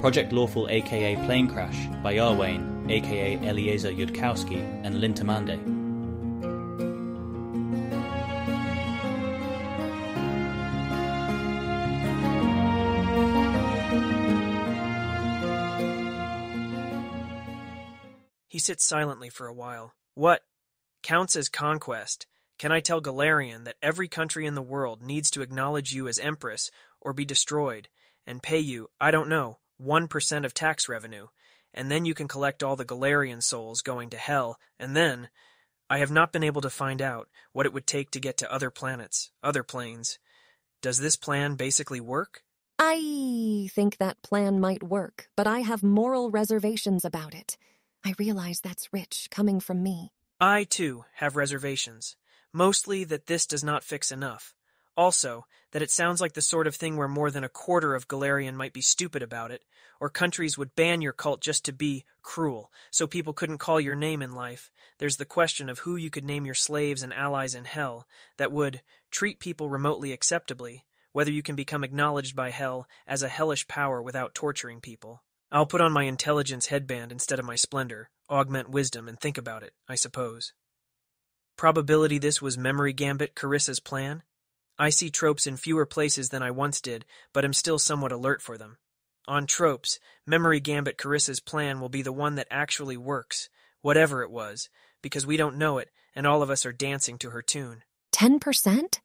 Project Lawful aka Planecrash by Arwayne aka Eliezer Yudkowsky and Lintamande. He sits silently for a while. What counts as conquest? Can I tell Galarian that every country in the world needs to acknowledge you as Empress or be destroyed, and pay you, I don't know, 1% of tax revenue, and then you can collect all the Galarian souls going to hell, and then, I have not been able to find out what it would take to get to other planets, other planes. Does this plan basically work? I think that plan might work, but I have moral reservations about it. I realize that's rich, coming from me. I, too, have reservations. Mostly that this does not fix enough. Also, that it sounds like the sort of thing where more than a quarter of Galarian might be stupid about it, or countries would ban your cult just to be cruel, so people couldn't call your name in life. There's the question of who you could name your slaves and allies in hell that would treat people remotely acceptably, whether you can become acknowledged by hell as a hellish power without torturing people. I'll put on my intelligence headband instead of my splendor, augment wisdom, and think about it, I suppose. Probability this was Memory Gambit Carissa's plan? I see tropes in fewer places than I once did, but am still somewhat alert for them. On tropes, Memory Gambit Carissa's plan will be the one that actually works, whatever it was, because we don't know it, and all of us are dancing to her tune. 10%?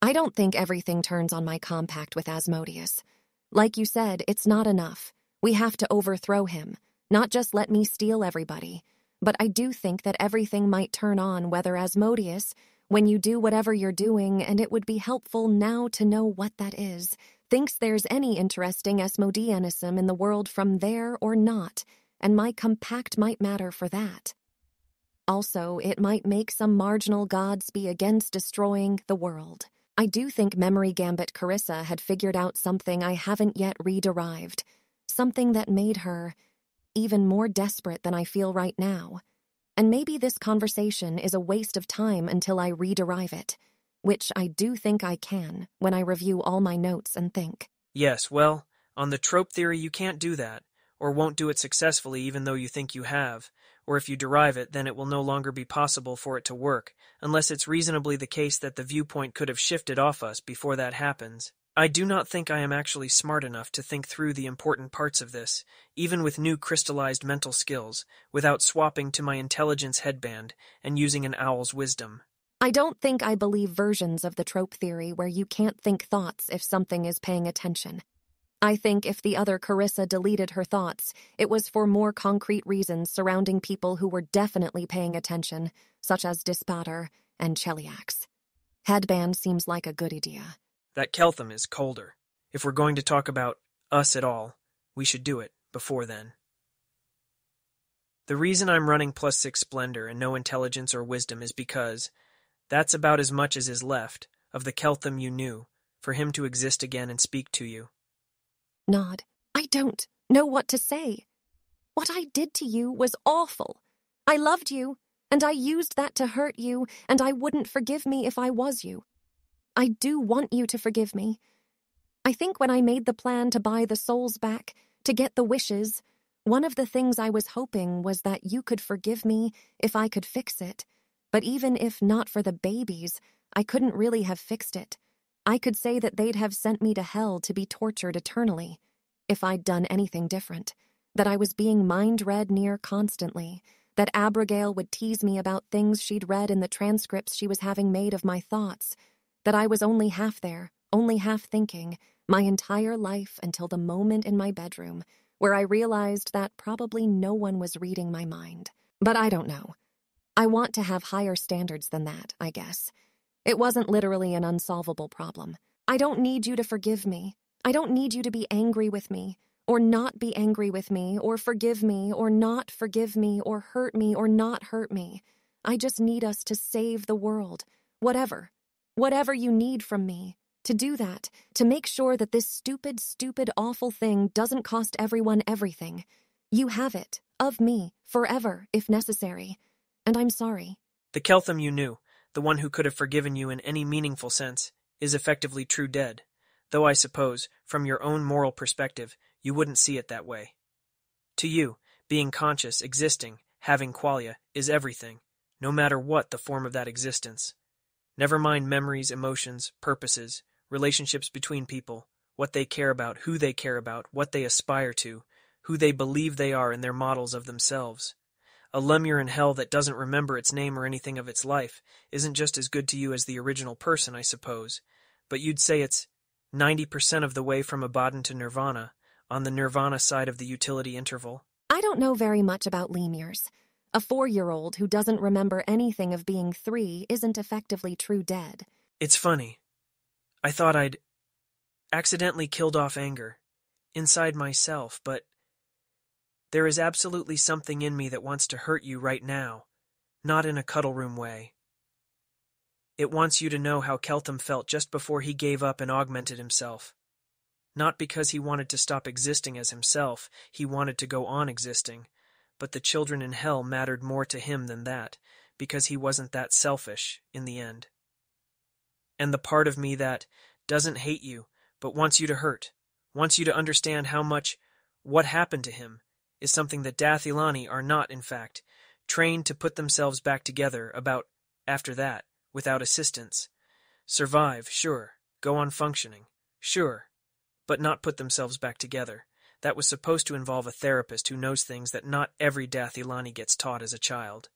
I don't think everything turns on my compact with Asmodeus. Like you said, it's not enough. We have to overthrow him, not just let me steal everybody. But I do think that everything might turn on whether Asmodeus, when you do whatever you're doing, and it would be helpful now to know what that is, thinks there's any interesting Asmodeanism in the world from there or not, and my compact might matter for that. Also, it might make some marginal gods be against destroying the world. I do think Memory Gambit Carissa had figured out something I haven't yet re-derived, something that made her even more desperate than I feel right now. And maybe this conversation is a waste of time until I re-derive it, which I do think I can when I review all my notes and think. Yes, well, on the trope theory you can't do that, or won't do it successfully even though you think you have, or if you derive it, then it will no longer be possible for it to work, unless it's reasonably the case that the viewpoint could have shifted off us before that happens. I do not think I am actually smart enough to think through the important parts of this, even with new crystallized mental skills, without swapping to my intelligence headband and using an owl's wisdom. I don't think I believe versions of the trope theory where you can't think thoughts if something is paying attention. I think if the other Carissa deleted her thoughts, it was for more concrete reasons surrounding people who were definitely paying attention, such as Dispater and Cheliax. Headband seems like a good idea. That Keltham is colder. If we're going to talk about us at all, we should do it before then. The reason I'm running +6 Splendor and no intelligence or wisdom is because that's about as much as is left of the Keltham you knew, for him to exist again and speak to you. Nod. I don't know what to say. What I did to you was awful. I loved you, and I used that to hurt you, and I wouldn't forgive me if I was you. I do want you to forgive me. I think when I made the plan to buy the souls back, to get the wishes, one of the things I was hoping was that you could forgive me if I could fix it. But even if not for the babies, I couldn't really have fixed it. I could say that they'd have sent me to hell to be tortured eternally, if I'd done anything different, that I was being mind-read near constantly, that Abigail would tease me about things she'd read in the transcripts she was having made of my thoughts, that I was only half there, only half thinking, my entire life until the moment in my bedroom, where I realized that probably no one was reading my mind. But I don't know. I want to have higher standards than that, I guess. It wasn't literally an unsolvable problem. I don't need you to forgive me. I don't need you to be angry with me, or not be angry with me, or forgive me, or not forgive me, or hurt me, or not hurt me. I just need us to save the world. Whatever you need from me, to do that, to make sure that this stupid, awful thing doesn't cost everyone everything. You have it, of me, forever, if necessary. And I'm sorry. The Keltham you knew, the one who could have forgiven you in any meaningful sense, is effectively true dead. though I suppose, from your own moral perspective, you wouldn't see it that way. To you, being conscious, existing, having qualia, is everything, no matter what the form of that existence. Never mind memories, emotions, purposes, relationships between people, what they care about, who they care about, what they aspire to, who they believe they are in their models of themselves. A lemure in hell that doesn't remember its name or anything of its life isn't just as good to you as the original person, I suppose, but you'd say it's 90% of the way from Abaddon to Nirvana, on the Nirvana side of the utility interval. I don't know very much about lemures. A 4-year-old who doesn't remember anything of being 3 isn't effectively true dead. It's funny. I thought I'd accidentally killed off anger inside myself, but there is absolutely something in me that wants to hurt you right now, not in a cuddle room way. It wants you to know how Keltham felt just before he gave up and augmented himself. Not because he wanted to stop existing as himself, he wanted to go on existing, but the children in hell mattered more to him than that, because he wasn't that selfish in the end. And the part of me that doesn't hate you, but wants you to hurt, wants you to understand how much what happened to him is something that Dathilani are not, in fact, trained to put themselves back together about after that, without assistance. Survive, sure, go on functioning, sure, but not put themselves back together. That was supposed to involve a therapist who knows things that not every Dathilani gets taught as a child.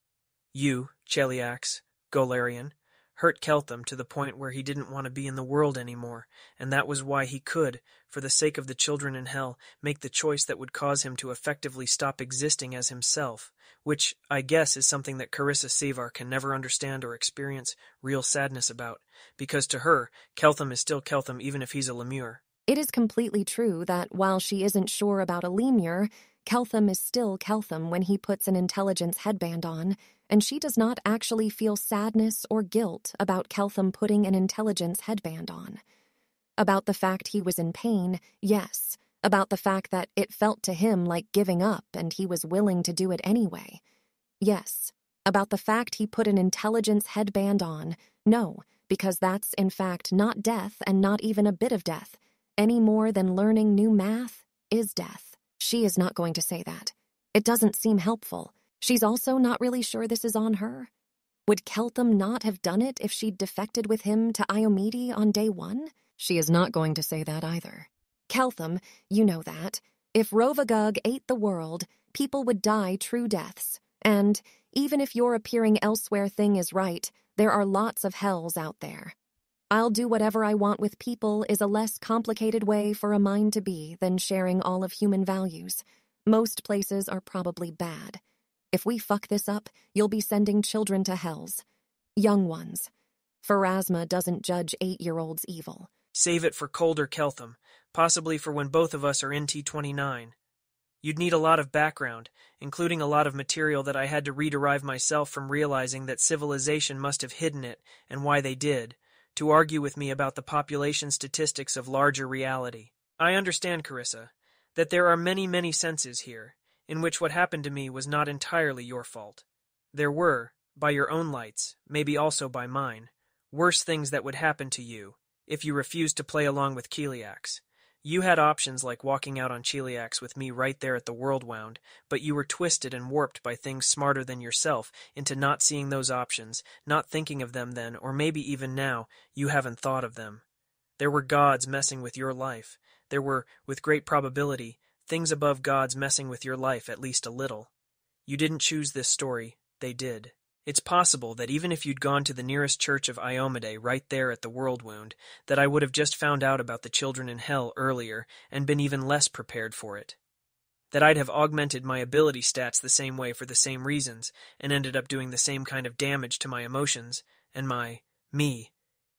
You, Cheliax, Golarian, hurt Keltham to the point where he didn't want to be in the world anymore, and that was why he could, for the sake of the children in hell, make the choice that would cause him to effectively stop existing as himself, which, I guess, is something that Carissa Sevar can never understand or experience real sadness about, because to her, Keltham is still Keltham even if he's a lemure. It is completely true that while she isn't sure about a lemure, Keltham is still Keltham when he puts an intelligence headband on, and she does not actually feel sadness or guilt about Keltham putting an intelligence headband on. About the fact he was in pain, yes. About the fact that it felt to him like giving up and he was willing to do it anyway. Yes. About the fact he put an intelligence headband on, no, because that's in fact not death and not even a bit of death. Any more than learning new math is death. She is not going to say that. It doesn't seem helpful. She's also not really sure this is on her. Would Keltham not have done it if she'd defected with him to Iomede on day 1? She is not going to say that either. Keltham, you know that. If Rovagug ate the world, people would die true deaths. And, even if your appearing elsewhere thing is right, there are lots of hells out there. I'll do whatever I want with people is a less complicated way for a mind to be than sharing all of human values. Most places are probably bad. If we fuck this up, you'll be sending children to hells. Young ones. Pharasma doesn't judge 8-year-olds evil. Save it for colder Keltham, possibly for when both of us are NT-29. You'd need a lot of background, including a lot of material that I had to rederive myself from realizing that civilization must have hidden it, and why they did, to argue with me about the population statistics of larger reality. I understand, Carissa, that there are many senses here, in which what happened to me was not entirely your fault. There were, by your own lights, maybe also by mine, worse things that would happen to you, if you refused to play along with Cheliax. You had options like walking out on Cheliax with me right there at the World Wound, but you were twisted and warped by things smarter than yourself into not seeing those options, not thinking of them then, or maybe even now, you haven't thought of them. There were gods messing with your life. There were, with great probability, things above gods messing with your life at least a little. You didn't choose this story, they did. It's possible that even if you'd gone to the nearest church of Iomede right there at the World Wound, that I would have just found out about the children in hell earlier and been even less prepared for it. That I'd have augmented my ability stats the same way for the same reasons and ended up doing the same kind of damage to my emotions and me,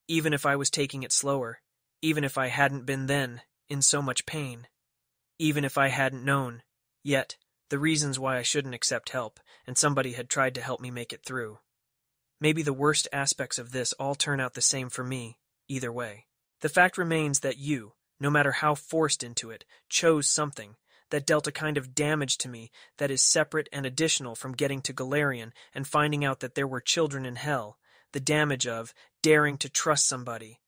even if I was taking it slower, even if I hadn't been then in so much pain, even if I hadn't known, yet, the reasons why I shouldn't accept help, and somebody had tried to help me make it through. Maybe the worst aspects of this all turn out the same for me, either way. The fact remains that you, no matter how forced into it, chose something that dealt a kind of damage to me that is separate and additional from getting to Golarion and finding out that there were children in hell, the damage of daring to trust somebody,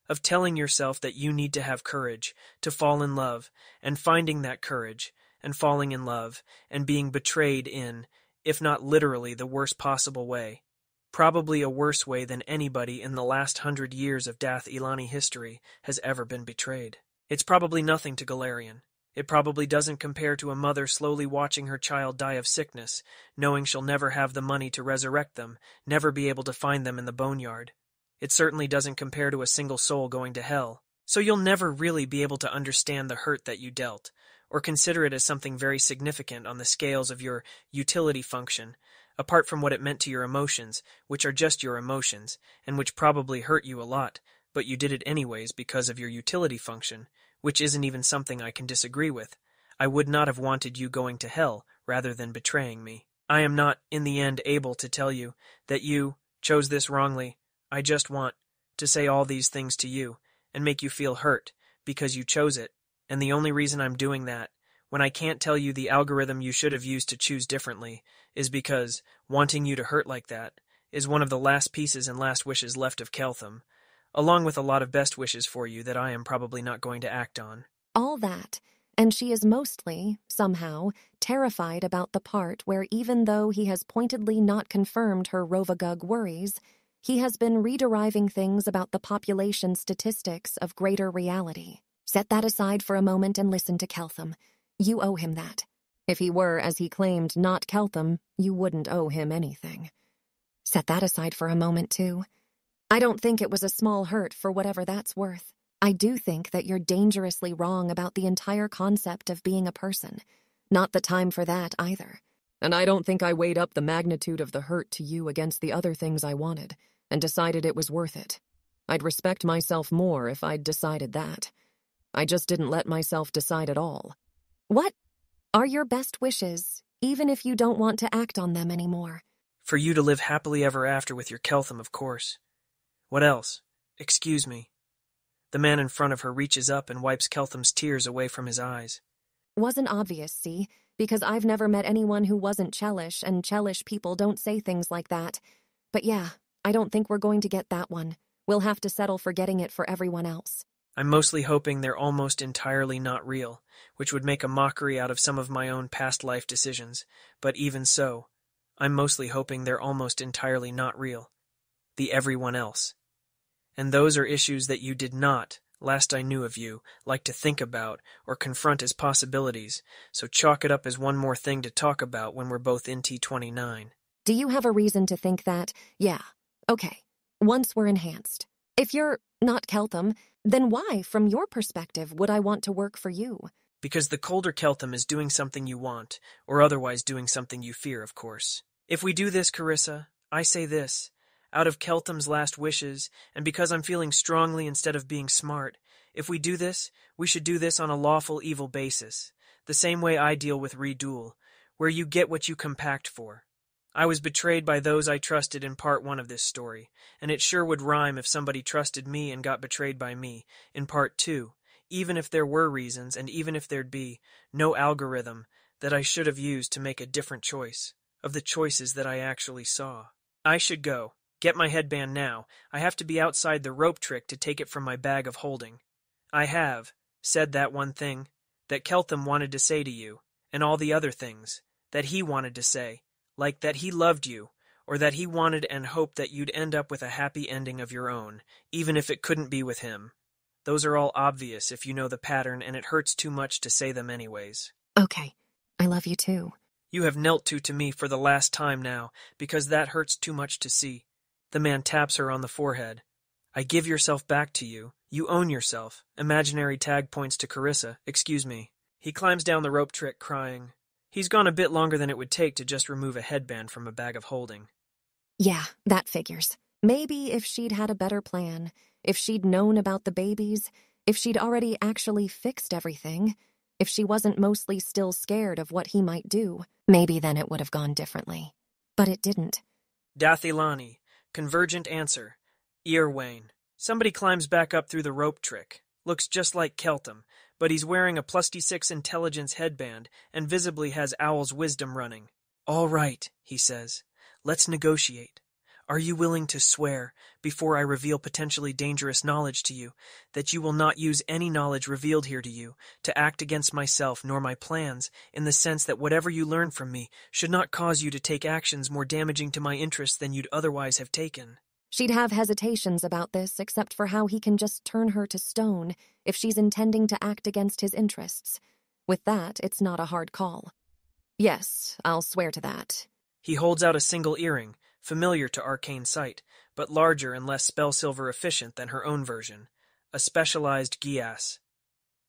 of telling yourself that you need to have courage to fall in love, and finding that courage, and falling in love, and being betrayed in, if not literally, the worst possible way. Probably a worse way than anybody in the last 100 years of Dath Ilani history has ever been betrayed. It's probably nothing to Galarian. It probably doesn't compare to a mother slowly watching her child die of sickness, knowing she'll never have the money to resurrect them, never be able to find them in the boneyard. It certainly doesn't compare to a single soul going to hell. So you'll never really be able to understand the hurt that you dealt, or consider it as something very significant on the scales of your utility function, apart from what it meant to your emotions, which are just your emotions, and which probably hurt you a lot, but you did it anyways because of your utility function, which isn't even something I can disagree with. I would not have wanted you going to hell rather than betraying me. I am not, in the end, able to tell you that you chose this wrongly. I just want to say all these things to you and make you feel hurt because you chose it, and the only reason I'm doing that, when I can't tell you the algorithm you should have used to choose differently, is because wanting you to hurt like that is one of the last pieces and last wishes left of Keltham, along with a lot of best wishes for you that I am probably not going to act on. All that, and she is mostly, somehow, terrified about the part where even though he has pointedly not confirmed her Rovagug worries, he has been re-deriving things about the population statistics of greater reality. Set that aside for a moment and listen to Keltham. You owe him that. If he were, as he claimed, not Keltham, you wouldn't owe him anything. Set that aside for a moment, too. I don't think it was a small hurt for whatever that's worth. I do think that you're dangerously wrong about the entire concept of being a person. Not the time for that, either. And I don't think I weighed up the magnitude of the hurt to you against the other things I wanted, and decided it was worth it. I'd respect myself more if I'd decided that. I just didn't let myself decide at all. What are your best wishes, even if you don't want to act on them anymore? For you to live happily ever after with your Keltham, of course. What else? Excuse me. The man in front of her reaches up and wipes Keltham's tears away from his eyes. Wasn't obvious, see? Because I've never met anyone who wasn't Chelish, and Chelish people don't say things like that. But yeah, I don't think we're going to get that one. We'll have to settle for getting it for everyone else. I'm mostly hoping they're almost entirely not real, which would make a mockery out of some of my own past life decisions. But even so, I'm mostly hoping they're almost entirely not real. The everyone else. And those are issues that you did not, last I knew of you, like to think about or confront as possibilities, so chalk it up as one more thing to talk about when we're both in T29. Do you have a reason to think that? Yeah. Okay. Once we're enhanced. If you're not Keltham, then why, from your perspective, would I want to work for you? Because the colder Keltham is doing something you want, or otherwise doing something you fear, of course. If we do this, Carissa, I say this. Out of Keltham's last wishes, and because I'm feeling strongly instead of being smart, if we do this, we should do this on a lawful evil basis, the same way I deal with Reduel, where you get what you compact for. I was betrayed by those I trusted in part 1 of this story, and it sure would rhyme if somebody trusted me and got betrayed by me in part 2, even if there were reasons and even if there'd be no algorithm that I should have used to make a different choice of the choices that I actually saw. I should go. Get my headband now. I have to be outside the rope trick to take it from my bag of holding. I have said that one thing that Keltham wanted to say to you, and all the other things that he wanted to say, like that he loved you, or that he wanted and hoped that you'd end up with a happy ending of your own, even if it couldn't be with him. Those are all obvious if you know the pattern, and it hurts too much to say them anyways. Okay. I love you too. You have knelt to me for the last time now, because that hurts too much to see. The man taps her on the forehead. I give yourself back to you. You own yourself. Imaginary tag points to Carissa. Excuse me. He climbs down the rope trick, crying. He's gone a bit longer than it would take to just remove a headband from a bag of holding. Yeah, that figures. Maybe if she'd had a better plan, if she'd known about the babies, if she'd already actually fixed everything, if she wasn't mostly still scared of what he might do, maybe then it would have gone differently. But it didn't. Dath Ilani. Convergent answer. Earwane. Somebody climbs back up through the rope trick. Looks just like Keltham, but he's wearing a +6 intelligence headband and visibly has Owl's wisdom running. All right, he says. Let's negotiate. Are you willing to swear, before I reveal potentially dangerous knowledge to you, that you will not use any knowledge revealed here to you to act against myself nor my plans, in the sense that whatever you learn from me should not cause you to take actions more damaging to my interests than you'd otherwise have taken? She'd have hesitations about this, except for how he can just turn her to stone if she's intending to act against his interests. With that, it's not a hard call. Yes, I'll swear to that. He holds out a single earring, familiar to arcane sight, but larger and less spell silver efficient than her own version, a specialized gias.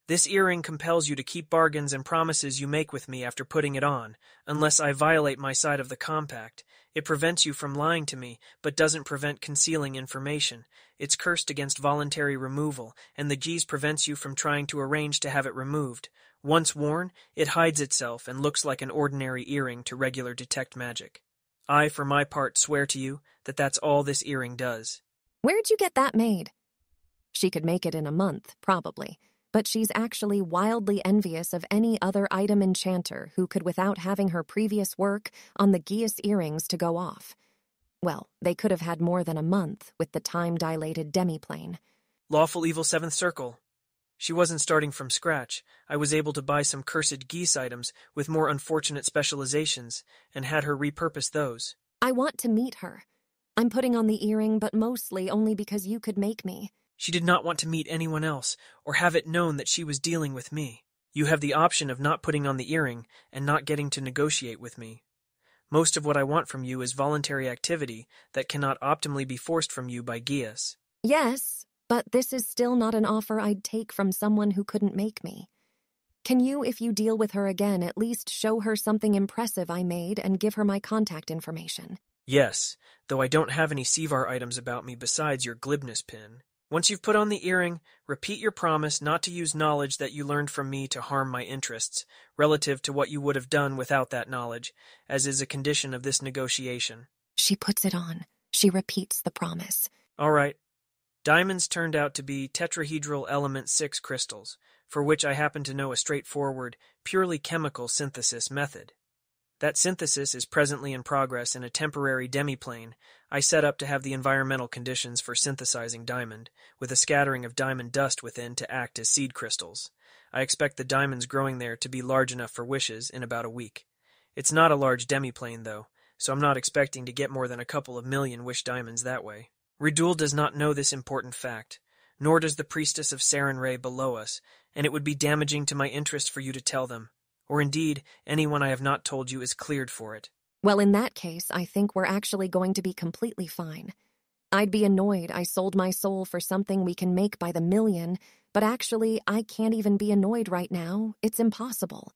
This earring compels you to keep bargains and promises you make with me after putting it on, unless I violate my side of the compact. It prevents you from lying to me, but doesn't prevent concealing information. It's cursed against voluntary removal, and the G's prevents you from trying to arrange to have it removed. Once worn, it hides itself and looks like an ordinary earring to regular detect magic. I, for my part, swear to you that that's all this earring does. Where'd you get that made? She could make it in a month, probably, but she's actually wildly envious of any other item enchanter who could, without having her previous work on the Gias earrings to go off. Well, they could have had more than a month with the time-dilated demiplane. Lawful evil seventh circle. She wasn't starting from scratch. I was able to buy some cursed geese items with more unfortunate specializations, and had her repurpose those. I want to meet her. I'm putting on the earring, but mostly only because you could make me. She did not want to meet anyone else, or have it known that she was dealing with me. You have the option of not putting on the earring and not getting to negotiate with me. Most of what I want from you is voluntary activity that cannot optimally be forced from you by Gias. Yes, but this is still not an offer I'd take from someone who couldn't make me. Can you, if you deal with her again, at least show her something impressive I made and give her my contact information? Yes, though I don't have any Sevar items about me besides your glibness pin. Once you've put on the earring, repeat your promise not to use knowledge that you learned from me to harm my interests, relative to what you would have done without that knowledge, as is a condition of this negotiation. She puts it on. She repeats the promise. All right. Diamonds turned out to be tetrahedral element 6 crystals, for which I happen to know a straightforward, purely chemical synthesis method. That synthesis is presently in progress in a temporary demiplane I set up to have the environmental conditions for synthesizing diamond, with a scattering of diamond dust within to act as seed crystals. I expect the diamonds growing there to be large enough for wishes in about a week. It's not a large demiplane, though, so I'm not expecting to get more than a couple of million wish diamonds that way. Ridul does not know this important fact, nor does the priestess of Sarenrae below us, and it would be damaging to my interest for you to tell them. Or indeed, anyone I have not told you is cleared for it. Well, in that case, I think we're actually going to be completely fine. I'd be annoyed I sold my soul for something we can make by the million, but actually, I can't even be annoyed right now. It's impossible.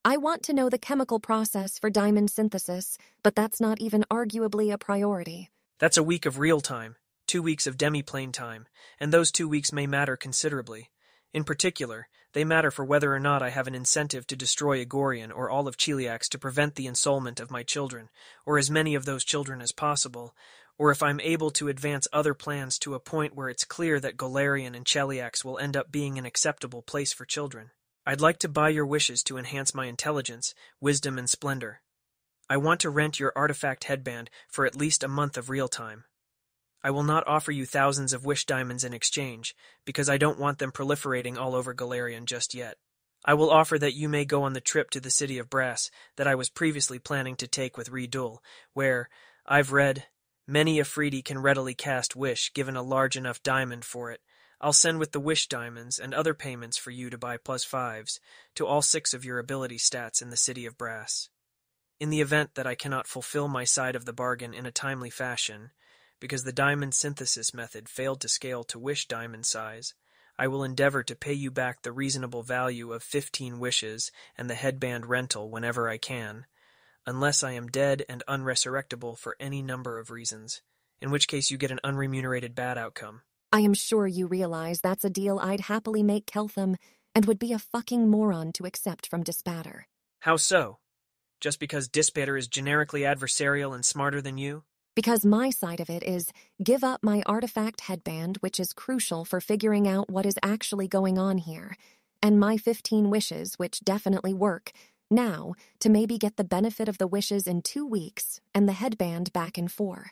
I want to know the chemical process for diamond synthesis, but that's not even arguably a priority. That's a week of real time, 2 weeks of demiplane time, and those 2 weeks may matter considerably. In particular, they matter for whether or not I have an incentive to destroy Igorian or all of Cheliax to prevent the ensoulment of my children, or as many of those children as possible, or if I'm able to advance other plans to a point where it's clear that Golarion and Cheliax will end up being an acceptable place for children. I'd like to buy your wishes to enhance my intelligence, wisdom, and splendor. I want to rent your artifact headband for at least a month of real time. I will not offer you thousands of wish diamonds in exchange, because I don't want them proliferating all over Golarion just yet. I will offer that you may go on the trip to the city of Brass that I was previously planning to take with Ridul, where, I've read, many Afridi can readily cast wish given a large enough diamond for it. I'll send with the wish diamonds and other payments for you to buy +5s to all 6 of your ability stats in the city of Brass. In the event that I cannot fulfill my side of the bargain in a timely fashion, because the diamond synthesis method failed to scale to wish diamond size, I will endeavor to pay you back the reasonable value of 15 wishes and the headband rental whenever I can, unless I am dead and unresurrectable for any number of reasons, in which case you get an unremunerated bad outcome. I am sure you realize that's a deal I'd happily make Keltham and would be a fucking moron to accept from Dispatter. How so? Just because Dispatter is generically adversarial and smarter than you? Because my side of it is give up my artifact headband, which is crucial for figuring out what is actually going on here, and my 15 wishes, which definitely work, now to maybe get the benefit of the wishes in 2 weeks and the headband back in 4.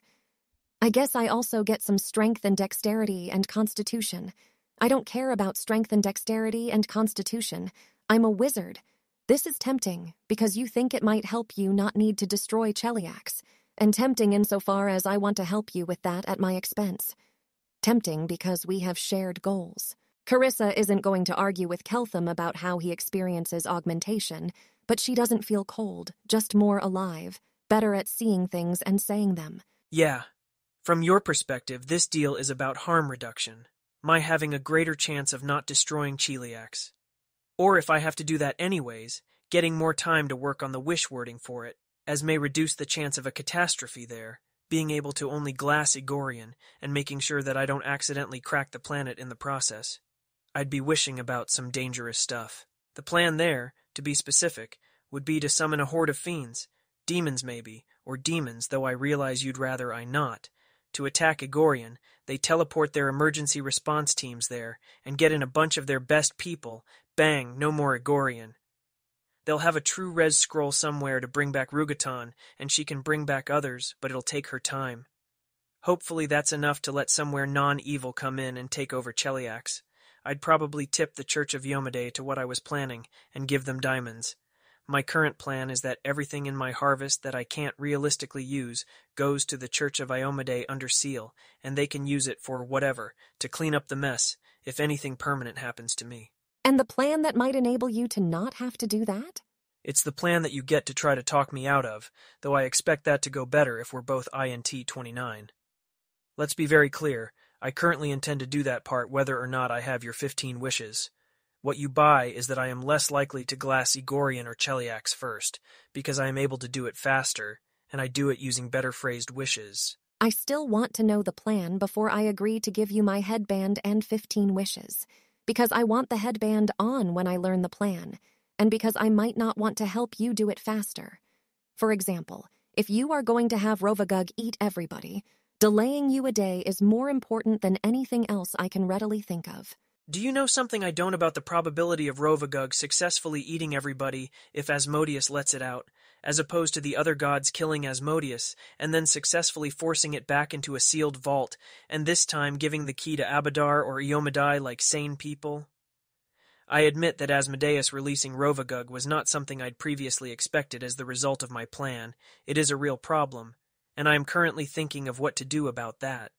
I guess I also get some strength and dexterity and constitution. I don't care about strength and dexterity and constitution. I'm a wizard. This is tempting, because you think it might help you not need to destroy Cheliax, and tempting insofar as I want to help you with that at my expense. Tempting because we have shared goals. Carissa isn't going to argue with Keltham about how he experiences augmentation, but she doesn't feel cold, just more alive, better at seeing things and saying them. Yeah. From your perspective, this deal is about harm reduction, my having a greater chance of not destroying Cheliax. Or if I have to do that anyways, getting more time to work on the wish wording for it, as may reduce the chance of a catastrophe there, being able to only glass Igorian, and making sure that I don't accidentally crack the planet in the process. I'd be wishing about some dangerous stuff. The plan there, to be specific, would be to summon a horde of fiends, demons maybe, or demons, though I realize you'd rather I not. To attack Igorian, they teleport their emergency response teams there, and get in a bunch of their best people. Bang, no more Igorian. They'll have a true res scroll somewhere to bring back Rugatan, and she can bring back others, but it'll take her time. Hopefully that's enough to let somewhere non-evil come in and take over Cheliax. I'd probably tip the Church of Yomade to what I was planning, and give them diamonds. My current plan is that everything in my harvest that I can't realistically use goes to the Church of Iomade under seal, and they can use it for whatever, to clean up the mess, if anything permanent happens to me. And the plan that might enable you to not have to do that? It's the plan that you get to try to talk me out of, though I expect that to go better if we're both INT 29. Let's be very clear, I currently intend to do that part whether or not I have your 15 wishes. What you buy is that I am less likely to glass Igorian or Cheliax first, because I am able to do it faster, and I do it using better phrased wishes. I still want to know the plan before I agree to give you my headband and 15 wishes, because I want the headband on when I learn the plan, and because I might not want to help you do it faster. For example, if you are going to have Rovagug eat everybody, delaying you a day is more important than anything else I can readily think of. Do you know something I don't about the probability of Rovagug successfully eating everybody if Asmodeus lets it out, as opposed to the other gods killing Asmodeus and then successfully forcing it back into a sealed vault, and this time giving the key to Abadar or Iomadai like sane people? I admit that Asmodeus releasing Rovagug was not something I'd previously expected as the result of my plan. It is a real problem, and I am currently thinking of what to do about that.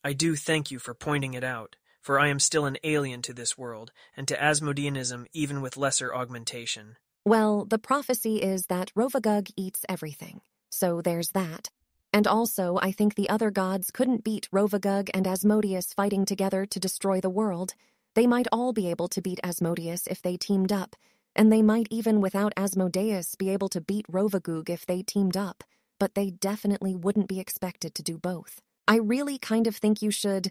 I do thank you for pointing it out, for I am still an alien to this world, and to Asmodeanism even with lesser augmentation. Well, the prophecy is that Rovagug eats everything, so there's that. And also, I think the other gods couldn't beat Rovagug and Asmodeus fighting together to destroy the world. They might all be able to beat Asmodeus if they teamed up, and they might even without Asmodeus be able to beat Rovagug if they teamed up, but they definitely wouldn't be expected to do both. I really kind of think you should,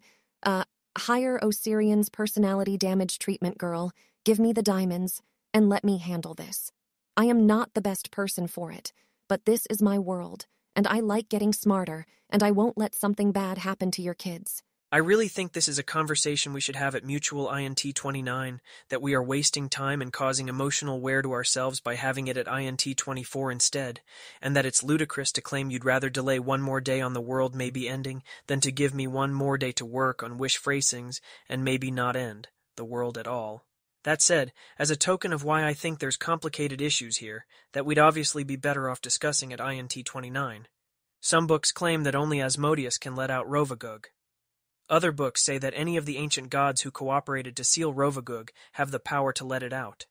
hire Osirian's personality damage treatment girl, give me the diamonds, and let me handle this. I am not the best person for it, but this is my world, and I like getting smarter, and I won't let something bad happen to your kids. I really think this is a conversation we should have at Mutual INT 29, that we are wasting time and causing emotional wear to ourselves by having it at INT 24 instead, and that it's ludicrous to claim you'd rather delay one more day on the world maybe ending than to give me one more day to work on wish phrasings and maybe not end the world at all. That said, as a token of why I think there's complicated issues here, that we'd obviously be better off discussing at INT 29. Some books claim that only Asmodeus can let out Rovagug. Other books say that any of the ancient gods who cooperated to seal Rovagug have the power to let it out.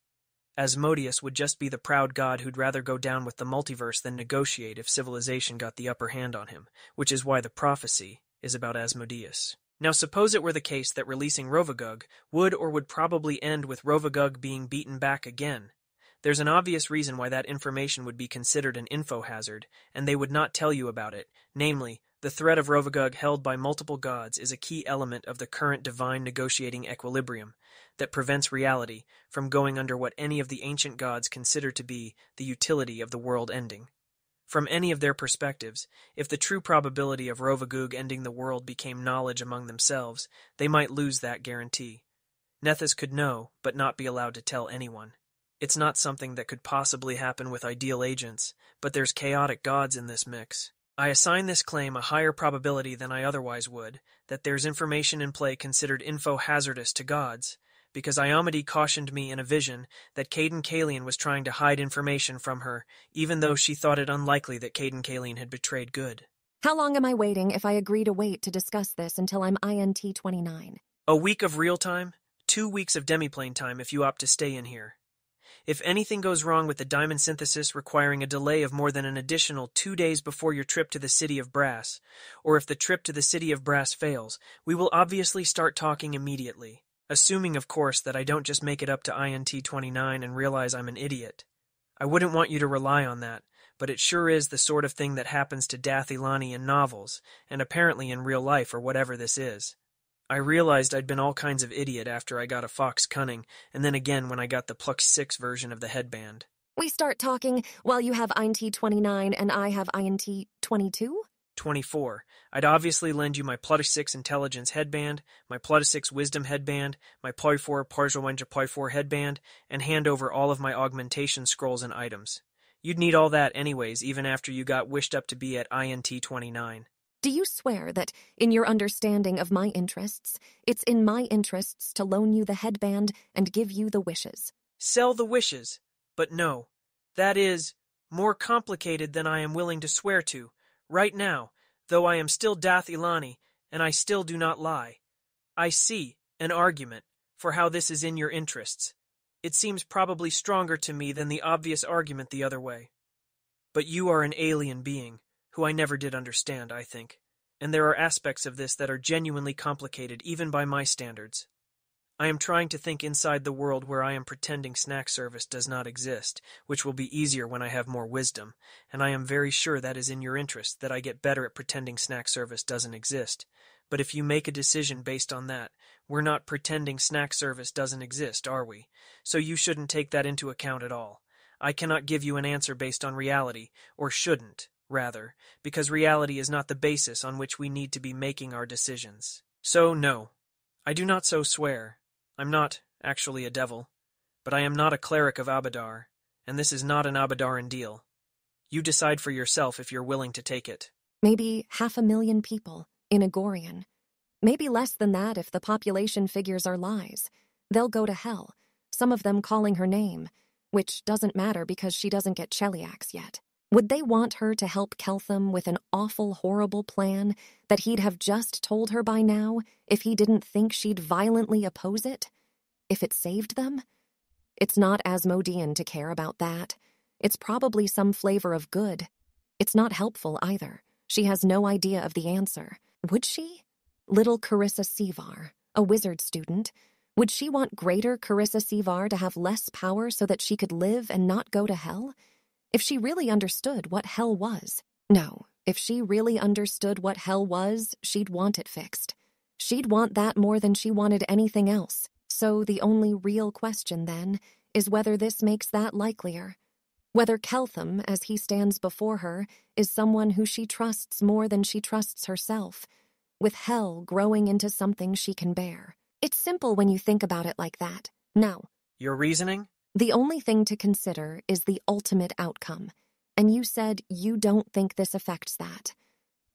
Asmodeus would just be the proud god who'd rather go down with the multiverse than negotiate if civilization got the upper hand on him, which is why the prophecy is about Asmodeus. Now suppose it were the case that releasing Rovagug would probably end with Rovagug being beaten back again. There's an obvious reason why that information would be considered an info hazard, and they would not tell you about it, namely, the threat of Rovagug held by multiple gods is a key element of the current divine negotiating equilibrium that prevents reality from going under what any of the ancient gods consider to be the utility of the world ending. From any of their perspectives, if the true probability of Rovagug ending the world became knowledge among themselves, they might lose that guarantee. Nethys could know, but not be allowed to tell anyone. It's not something that could possibly happen with ideal agents, but there's chaotic gods in this mix. I assign this claim a higher probability than I otherwise would, that there's information in play considered info hazardous to gods, because Iomade cautioned me in a vision that Caden Kalian was trying to hide information from her, even though she thought it unlikely that Caden Kalian had betrayed good. How long am I waiting if I agree to wait to discuss this until I'm INT 29? A week of real time, 2 weeks of demiplane time if you opt to stay in here. If anything goes wrong with the diamond synthesis requiring a delay of more than an additional 2 days before your trip to the City of Brass, or if the trip to the City of Brass fails, we will obviously start talking immediately, assuming, of course, that I don't just make it up to INT 29 and realize I'm an idiot. I wouldn't want you to rely on that, but it sure is the sort of thing that happens to Dathilani in novels, and apparently in real life or whatever this is. I realized I'd been all kinds of idiot after I got a Fox Cunning, and then again when I got the Pluck 6 version of the headband. We start talking while you have INT 29 and I have INT 22? 24. I'd obviously lend you my Plutus 6 Intelligence headband, my Plutus 6 Wisdom headband, my Poi 4 Partial Winter Poi 4 headband, and hand over all of my augmentation scrolls and items. You'd need all that anyways, even after you got wished up to be at INT 29. Do you swear that, in your understanding of my interests, it's in my interests to loan you the headband and give you the wishes? Sell the wishes. But no. That is more complicated than I am willing to swear to, right now, though I am still Dath Ilani, and I still do not lie. I see an argument for how this is in your interests. It seems probably stronger to me than the obvious argument the other way. But you are an alien being, who I never did understand, I think, and there are aspects of this that are genuinely complicated even by my standards. I am trying to think inside the world where I am pretending snack service does not exist, which will be easier when I have more wisdom, and I am very sure that is in your interest that I get better at pretending snack service doesn't exist. But if you make a decision based on that, we're not pretending snack service doesn't exist, are we? So you shouldn't take that into account at all. I cannot give you an answer based on reality, or shouldn't, rather, because reality is not the basis on which we need to be making our decisions. So, no, I do not so swear. I'm not actually a devil, but I am not a cleric of Abadar, and this is not an Abadaran deal. You decide for yourself if you're willing to take it. Maybe 500,000 people in Agorian. Maybe less than that if the population figures are lies. They'll go to hell, some of them calling her name, which doesn't matter because she doesn't get Cheliax yet. Would they want her to help Keltham with an awful, horrible plan that he'd have just told her by now if he didn't think she'd violently oppose it? If it saved them? It's not Asmodean to care about that. It's probably some flavor of good. It's not helpful either. She has no idea of the answer. Would she? Little Carissa Sevar, a wizard student. Would she want greater Carissa Sevar to have less power so that she could live and not go to hell? If she really understood what hell was. No, if she really understood what hell was, she'd want it fixed. She'd want that more than she wanted anything else. So the only real question, then, is whether this makes that likelier. Whether Keltham, as he stands before her, is someone who she trusts more than she trusts herself, with hell growing into something she can bear. It's simple when you think about it like that. Now, Your reasoning? the only thing to consider is the ultimate outcome, and you said you don't think this affects that.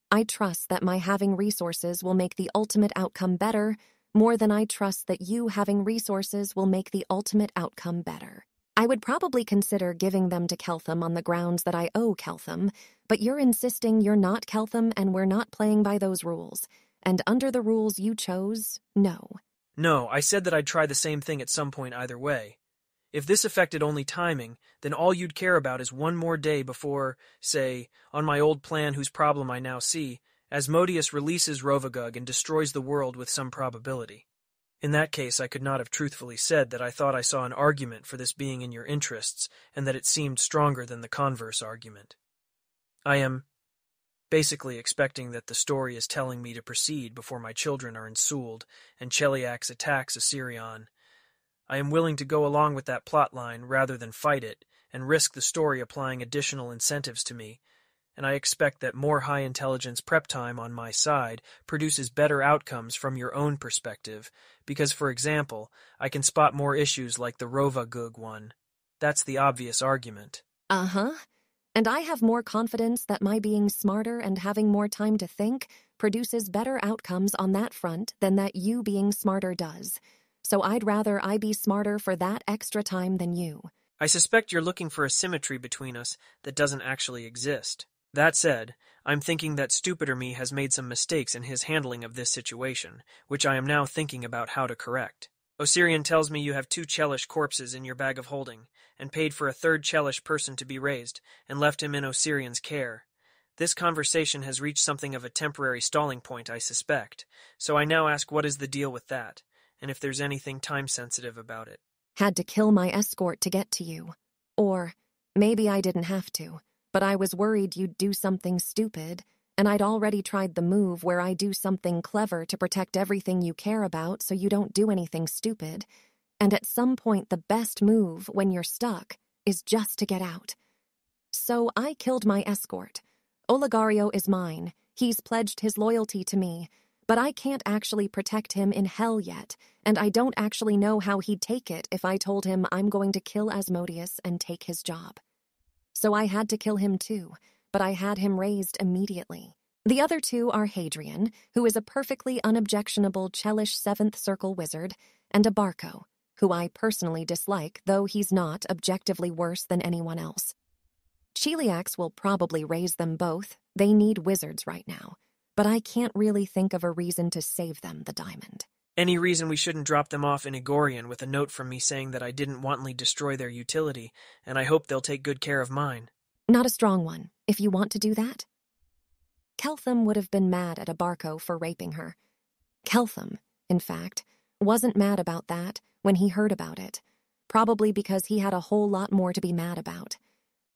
I trust that my having resources will make the ultimate outcome better more than I trust that you having resources will make the ultimate outcome better. I would probably consider giving them to Keltham on the grounds that I owe Keltham, but you're insisting you're not Keltham and we're not playing by those rules. And under the rules you chose, no. No, I said that I'd try the same thing at some point either way. If this affected only timing, then all you'd care about is one more day before, say, on my old plan whose problem I now see, Asmodeus releases Rovagug and destroys the world with some probability. In that case, I could not have truthfully said that I thought I saw an argument for this being in your interests, and that it seemed stronger than the converse argument. I am basically expecting that the story is telling me to proceed before my children are ensouled and Cheliax attacks Assyrion. I am willing to go along with that plot line rather than fight it and risk the story applying additional incentives to me, and I expect that more high-intelligence prep time on my side produces better outcomes from your own perspective, because, for example, I can spot more issues like the Rovagug one. That's the obvious argument. Uh-huh. And I have more confidence that my being smarter and having more time to think produces better outcomes on that front than that you being smarter does. So I'd rather I be smarter for that extra time than you. I suspect you're looking for a symmetry between us that doesn't actually exist. That said, I'm thinking that stupider me has made some mistakes in his handling of this situation, which I am now thinking about how to correct. Osirian tells me you have 2 Chelish corpses in your bag of holding, and paid for a 3rd Chelish person to be raised, and left him in Osirian's care. This conversation has reached something of a temporary stalling point, I suspect, so I now ask what is the deal with that, and if there's anything time-sensitive about it. Had to kill my escort to get to you. Or maybe I didn't have to, but I was worried you'd do something stupid, and I'd already tried the move where I do something clever to protect everything you care about so you don't do anything stupid. And at some point the best move, when you're stuck, is just to get out. So I killed my escort. Oligario is mine. He's pledged his loyalty to me. But I can't actually protect him in hell yet, and I don't actually know how he'd take it if I told him I'm going to kill Asmodeus and take his job. So I had to kill him too, but I had him raised immediately. The other 2 are Hadrian, who is a perfectly unobjectionable Chelish 7th Circle wizard, and a Barco, who I personally dislike, though he's not objectively worse than anyone else. Cheliax will probably raise them both. They need wizards right now. But I can't really think of a reason to save them the diamond. Any reason we shouldn't drop them off in Igorian with a note from me saying that I didn't wantonly destroy their utility, and I hope they'll take good care of mine? Not a strong one, if you want to do that. Keltham would have been mad at a Barco for raping her. Keltham, in fact, wasn't mad about that when he heard about it, probably because he had a whole lot more to be mad about.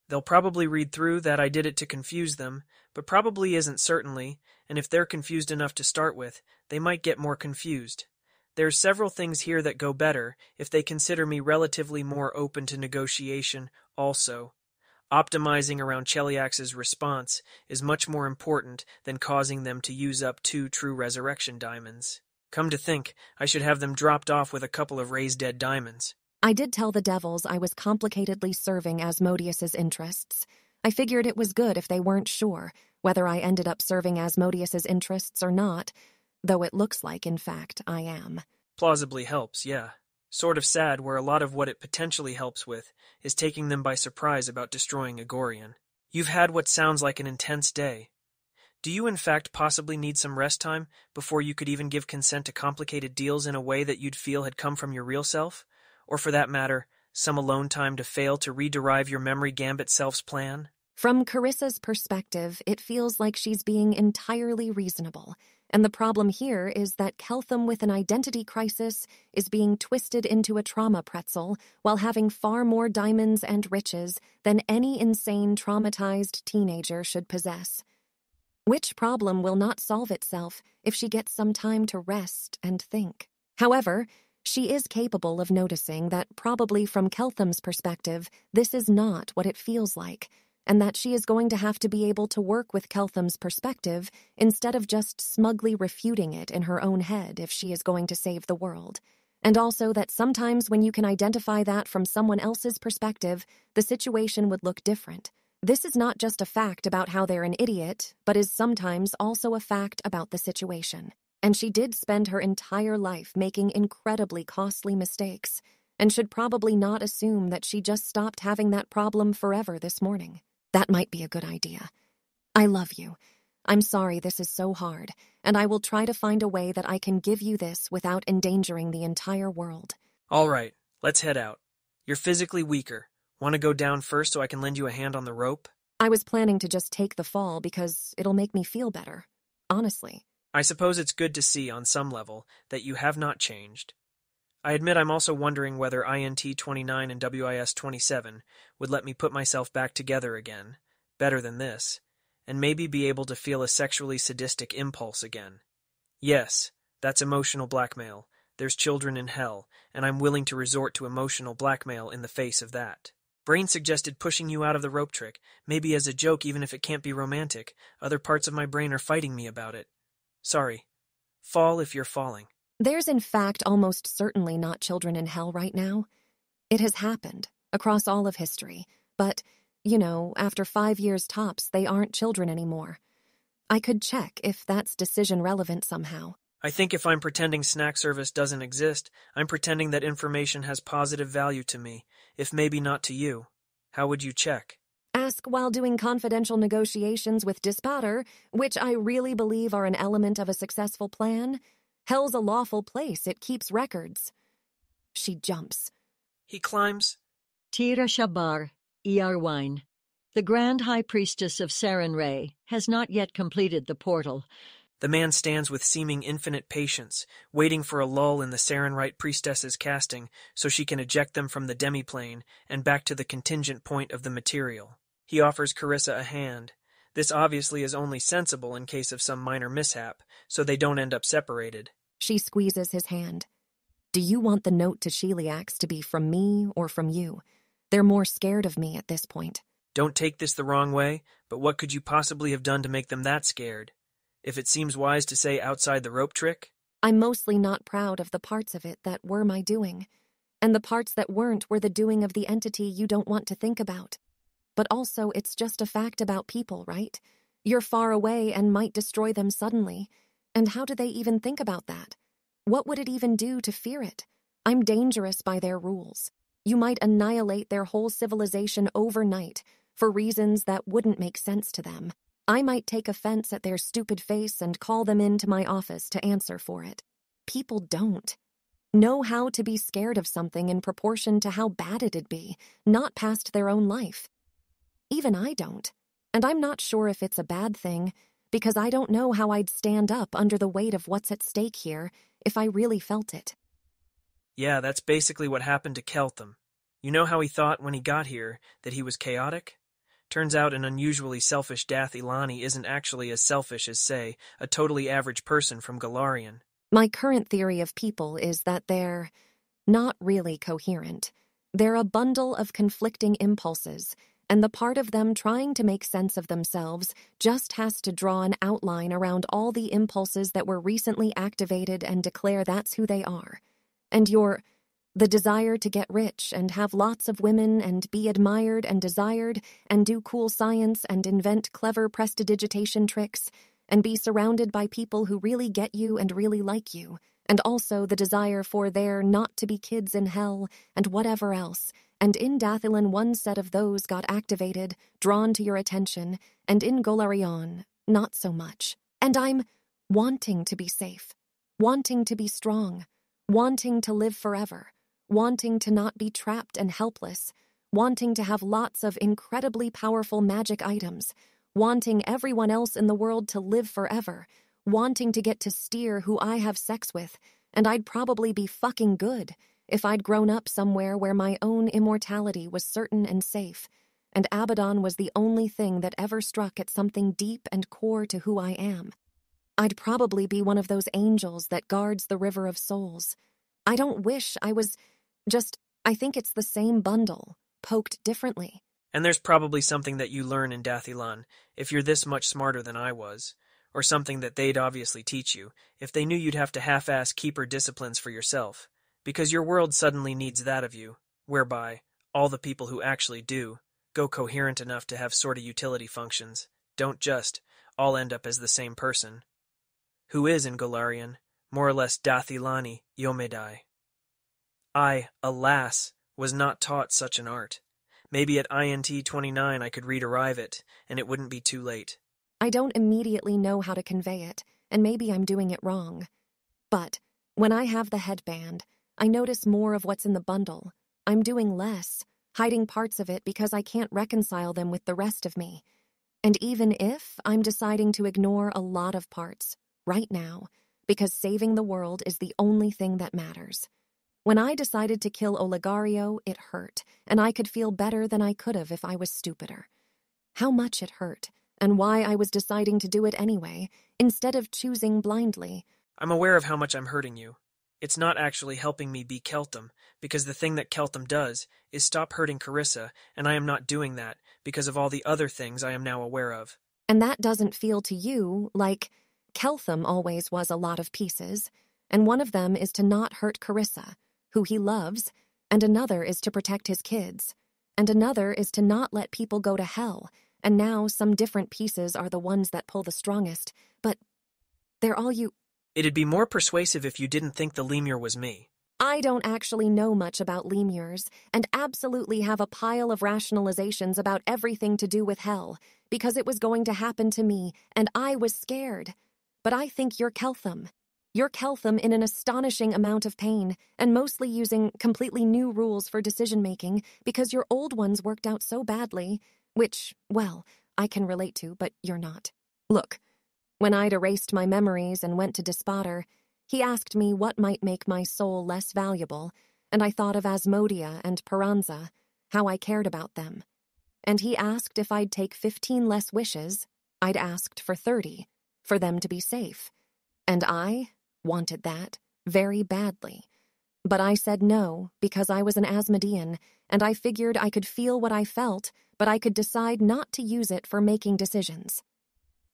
They'll probably read through that I did it to confuse them, but probably isn't certainly, and if they're confused enough to start with, they might get more confused. There's several things here that go better if they consider me relatively more open to negotiation also. Optimizing around Cheliax's response is much more important than causing them to use up 2 true resurrection diamonds. Come to think, I should have them dropped off with a couple of raised dead diamonds. I did tell the devils I was complicatedly serving Asmodeus's interests. I figured it was good if they weren't sure whether I ended up serving Asmodeus's interests or not, though it looks like, in fact, I am. Plausibly helps, yeah. Sort of sad where a lot of what it potentially helps with is taking them by surprise about destroying Igorian. You've had what sounds like an intense day. Do you in fact possibly need some rest time before you could even give consent to complicated deals in a way that you'd feel had come from your real self? Or for that matter, some alone time to fail to rederive your memory gambit self's plan? From Carissa's perspective, it feels like she's being entirely reasonable, and the problem here is that Keltham with an identity crisis is being twisted into a trauma pretzel while having far more diamonds and riches than any insane traumatized teenager should possess. Which problem will not solve itself if she gets some time to rest and think? However, she is capable of noticing that probably from Keltham's perspective, this is not what it feels like, and that she is going to have to be able to work with Keltham's perspective instead of just smugly refuting it in her own head if she is going to save the world. And also that sometimes when you can identify that from someone else's perspective, the situation would look different. This is not just a fact about how they're an idiot, but is sometimes also a fact about the situation. And she did spend her entire life making incredibly costly mistakes, and should probably not assume that she just stopped having that problem forever this morning. That might be a good idea. I love you. I'm sorry this is so hard, and I will try to find a way that I can give you this without endangering the entire world. All right, let's head out. You're physically weaker. Want to go down first so I can lend you a hand on the rope? I was planning to just take the fall because it'll make me feel better. Honestly. I suppose it's good to see, on some level, that you have not changed. I admit I'm also wondering whether INT-29 and WIS-27 would let me put myself back together again, better than this, and maybe be able to feel a sexually sadistic impulse again. Yes, that's emotional blackmail. There's children in hell, and I'm willing to resort to emotional blackmail in the face of that. Brain suggested pushing you out of the rope trick, maybe as a joke even if it can't be romantic. Other parts of my brain are fighting me about it. Sorry. Fall if you're falling. There's in fact almost certainly not children in hell right now. It has happened, across all of history, but You know, after 5 years tops, they aren't children anymore. I could check if that's decision relevant somehow. I think if I'm pretending snack service doesn't exist, I'm pretending that information has positive value to me, if maybe not to you. How would you check? Ask while doing confidential negotiations with Dispater, which I really believe are an element of a successful plan. Hell's a lawful place, it keeps records. She jumps. He climbs. Tira Shabar, Iarwine. The Grand High Priestess of Sarenrae has not yet completed the portal. The man stands with seeming infinite patience, waiting for a lull in the Sarenrae priestess's casting so she can eject them from the demiplane and back to the contingent point of the material. He offers Carissa a hand. This obviously is only sensible in case of some minor mishap, so they don't end up separated. She squeezes his hand. Do you want the note to Sheliax to be from me or from you? They're more scared of me at this point. Don't take this the wrong way, but what could you possibly have done to make them that scared? If it seems wise to say outside the rope trick? I'm mostly not proud of the parts of it that were my doing, and the parts that weren't were the doing of the entity you don't want to think about. But also, it's just a fact about people, right? You're far away and might destroy them suddenly. And how do they even think about that? What would it even do to fear it? I'm dangerous by their rules. You might annihilate their whole civilization overnight for reasons that wouldn't make sense to them. I might take offense at their stupid face and call them into my office to answer for it. People don't know how to be scared of something in proportion to how bad it'd be, not past their own life. Even I don't. And I'm not sure if it's a bad thing, because I don't know how I'd stand up under the weight of what's at stake here if I really felt it. Yeah, that's basically what happened to Keltham. You know how he thought when he got here that he was chaotic? Turns out an unusually selfish Dath Ilani isn't actually as selfish as, say, a totally average person from Galarian. My current theory of people is that they're not really coherent. They're a bundle of conflicting impulses, and the part of them trying to make sense of themselves just has to draw an outline around all the impulses that were recently activated and declare that's who they are. And the desire to get rich and have lots of women and be admired and desired and do cool science and invent clever prestidigitation tricks and be surrounded by people who really get you and really like you, and also the desire for there not to be kids in hell and whatever else. And in Dathilan, one set of those got activated, drawn to your attention, and in Golarion, not so much. And I'm wanting to be safe, wanting to be strong, wanting to live forever, wanting to not be trapped and helpless, wanting to have lots of incredibly powerful magic items, wanting everyone else in the world to live forever, wanting to get to steer who I have sex with, and I'd probably be fucking good if I'd grown up somewhere where my own immortality was certain and safe, and Abaddon was the only thing that ever struck at something deep and core to who I am. I'd probably be one of those angels that guards the river of souls. I don't wish I was I think it's the same bundle, poked differently. And there's probably something that you learn in Dathilan, if you're this much smarter than I was, or something that they'd obviously teach you, if they knew you'd have to half-ass keeper disciplines for yourself, because your world suddenly needs that of you, whereby all the people who actually do go coherent enough to have sort of utility functions, don't just all end up as the same person, who is in Golarion, more or less Dathilani Yomedai. I, alas, was not taught such an art. Maybe at INT 29 I could read-arrive it, and it wouldn't be too late. I don't immediately know how to convey it, and maybe I'm doing it wrong. But when I have the headband, I notice more of what's in the bundle. I'm doing less, hiding parts of it because I can't reconcile them with the rest of me. And even if I'm deciding to ignore a lot of parts, right now, because saving the world is the only thing that matters. When I decided to kill Oligario, it hurt, and I could feel better than I could have if I was stupider. How much it hurt, and why I was deciding to do it anyway, instead of choosing blindly. I'm aware of how much I'm hurting you. It's not actually helping me be Keltham, because the thing that Keltham does is stop hurting Carissa, and I am not doing that because of all the other things I am now aware of. And that doesn't feel to you like Keltham always was a lot of pieces, and one of them is to not hurt Carissa, who he loves, and another is to protect his kids. and another is to not let people go to hell, and now some different pieces are the ones that pull the strongest, but they're all you— It'd be more persuasive if you didn't think the lemur was me. I don't actually know much about lemurs, and absolutely have a pile of rationalizations about everything to do with hell, because it was going to happen to me, and I was scared. But I think you're Keltham. You're Keltham in an astonishing amount of pain, and mostly using completely new rules for decision-making because your old ones worked out so badly, which, well, I can relate to, but you're not. Look, when I'd erased my memories and went to Despotter, he asked me what might make my soul less valuable, and I thought of Asmodia and Peranza, how I cared about them. And he asked if I'd take 15 less wishes. I'd asked for 30, for them to be safe. And I wanted that very badly. But I said no, because I was an Asmodean, and I figured I could feel what I felt, but I could decide not to use it for making decisions.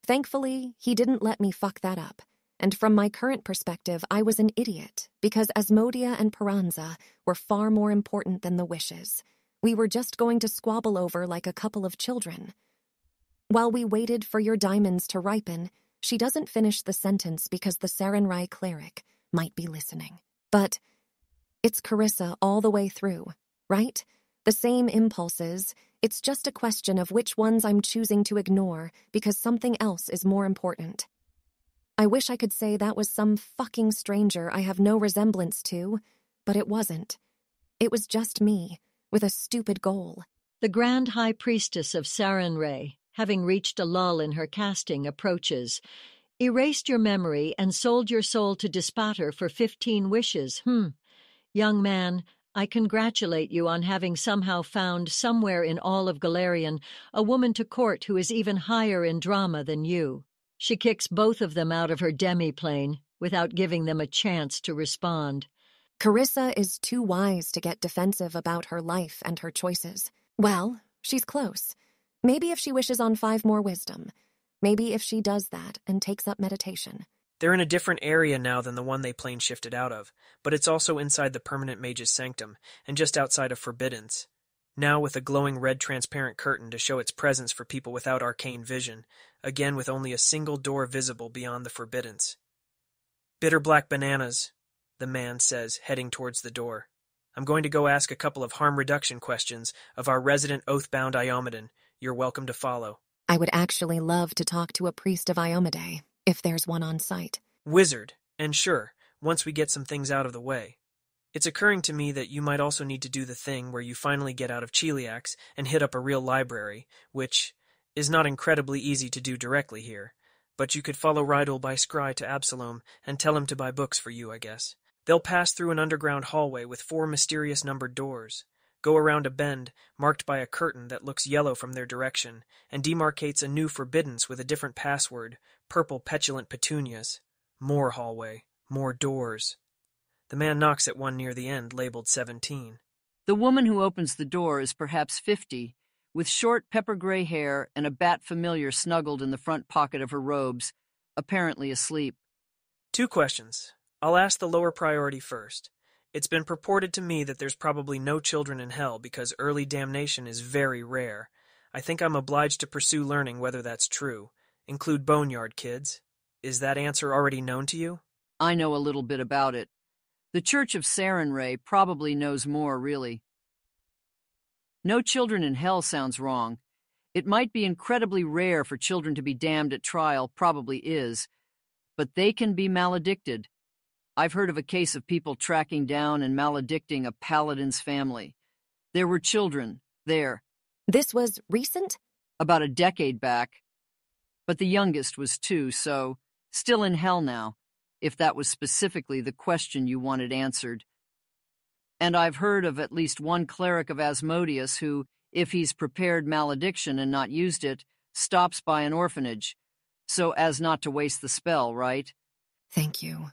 Thankfully, he didn't let me fuck that up. And from my current perspective, I was an idiot, because Asmodia and Peranza were far more important than the wishes. We were just going to squabble over like a couple of children. While we waited for your diamonds to ripen, she doesn't finish the sentence because the Sarenrai cleric might be listening. But it's Carissa all the way through, right? The same impulses. It's just a question of which ones I'm choosing to ignore because something else is more important. I wish I could say that was some fucking stranger I have no resemblance to, but it wasn't. It was just me, with a stupid goal. The Grand High Priestess of Sarenrae, having reached a lull in her casting, approaches. Erased your memory and sold your soul to Despotter for 15 wishes. Young man, I congratulate you on having somehow found somewhere in all of Galarian a woman to court who is even higher in drama than you. She kicks both of them out of her demiplane without giving them a chance to respond. Carissa is too wise to get defensive about her life and her choices. Well, she's close. Maybe if she wishes on 5 more wisdom. Maybe if she does that and takes up meditation. They're in a different area now than the one they plane shifted out of, but it's also inside the permanent mage's sanctum and just outside of Forbiddance. Now with a glowing red transparent curtain to show its presence for people without arcane vision, again with only a single door visible beyond the Forbiddance. Bitter black bananas, the man says, heading towards the door. I'm going to go ask a couple of harm reduction questions of our resident oath-bound Iomedan. You're welcome to follow. I would actually love to talk to a priest of Iomade, if there's one on site. Wizard, and sure, once we get some things out of the way. It's occurring to me that you might also need to do the thing where you finally get out of Cheliax and hit up a real library, which is not incredibly easy to do directly here. But you could follow Rydal by scry to Absalom and tell him to buy books for you, I guess. They'll pass through an underground hallway with 4 mysterious numbered doors, go around a bend marked by a curtain that looks yellow from their direction and demarcates a new forbiddance with a different password, purple petulant petunias. More hallway, more doors. The man knocks at one near the end, labeled 17. The woman who opens the door is perhaps 50, with short pepper-gray hair and a bat familiar snuggled in the front pocket of her robes, apparently asleep. 2 questions. I'll ask the lower priority first. It's been purported to me that there's probably no children in hell because early damnation is very rare. I think I'm obliged to pursue learning whether that's true. Include boneyard kids. Is that answer already known to you? I know a little bit about it. The Church of Sarenrae probably knows more, really. No children in hell sounds wrong. It might be incredibly rare for children to be damned at trial, probably is, but they can be maledicted. I've heard of a case of people tracking down and maledicting a paladin's family. There were children there. This was recent? About a decade back. But the youngest was 2, so still in hell now, if that was specifically the question you wanted answered. And I've heard of at least one cleric of Asmodeus who, if he's prepared malediction and not used it, stops by an orphanage, so as not to waste the spell, right? Thank you.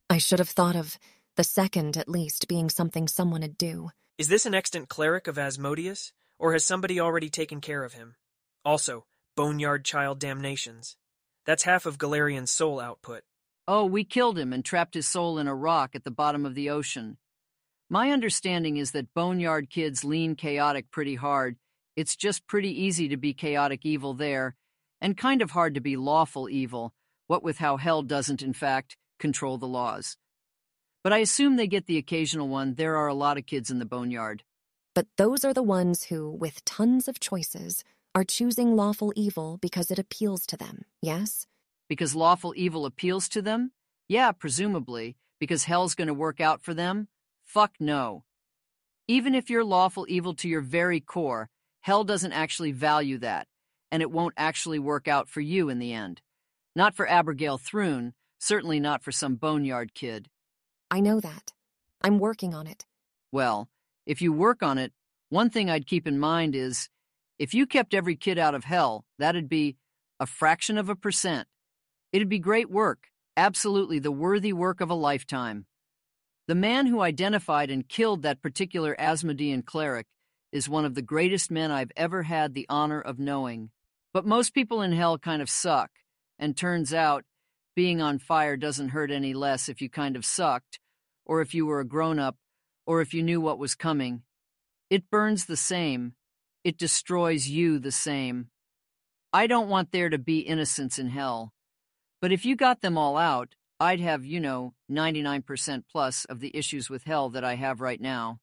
I should have thought of the second, at least, being something someone would do. Is this an extant cleric of Asmodeus, or has somebody already taken care of him? Also, boneyard child damnations. That's half of Galarian's soul output. Oh, we killed him and trapped his soul in a rock at the bottom of the ocean. My understanding is that boneyard kids lean chaotic pretty hard. It's just pretty easy to be chaotic evil there, and kind of hard to be lawful evil, what with how hell doesn't, in fact, control the laws. But I assume they get the occasional one. There are a lot of kids in the boneyard. But those are the ones who, with tons of choices, are choosing lawful evil because it appeals to them, yes? Because lawful evil appeals to them? Yeah, presumably. Because hell's going to work out for them? Fuck no. Even if you're lawful evil to your very core, hell doesn't actually value that, and it won't actually work out for you in the end. Not for Abigail Throon, certainly not for some boneyard kid. I know that. I'm working on it. Well, if you work on it, one thing I'd keep in mind is, if you kept every kid out of hell, that'd be a fraction of a %. It'd be great work, absolutely the worthy work of a lifetime. The man who identified and killed that particular Asmodean cleric is one of the greatest men I've ever had the honor of knowing. But most people in hell kind of suck, and turns out, being on fire doesn't hurt any less if you kind of sucked, or if you were a grown-up, or if you knew what was coming. It burns the same. It destroys you the same. I don't want there to be innocents in hell. But if you got them all out, I'd have, 99% plus of the issues with hell that I have right now.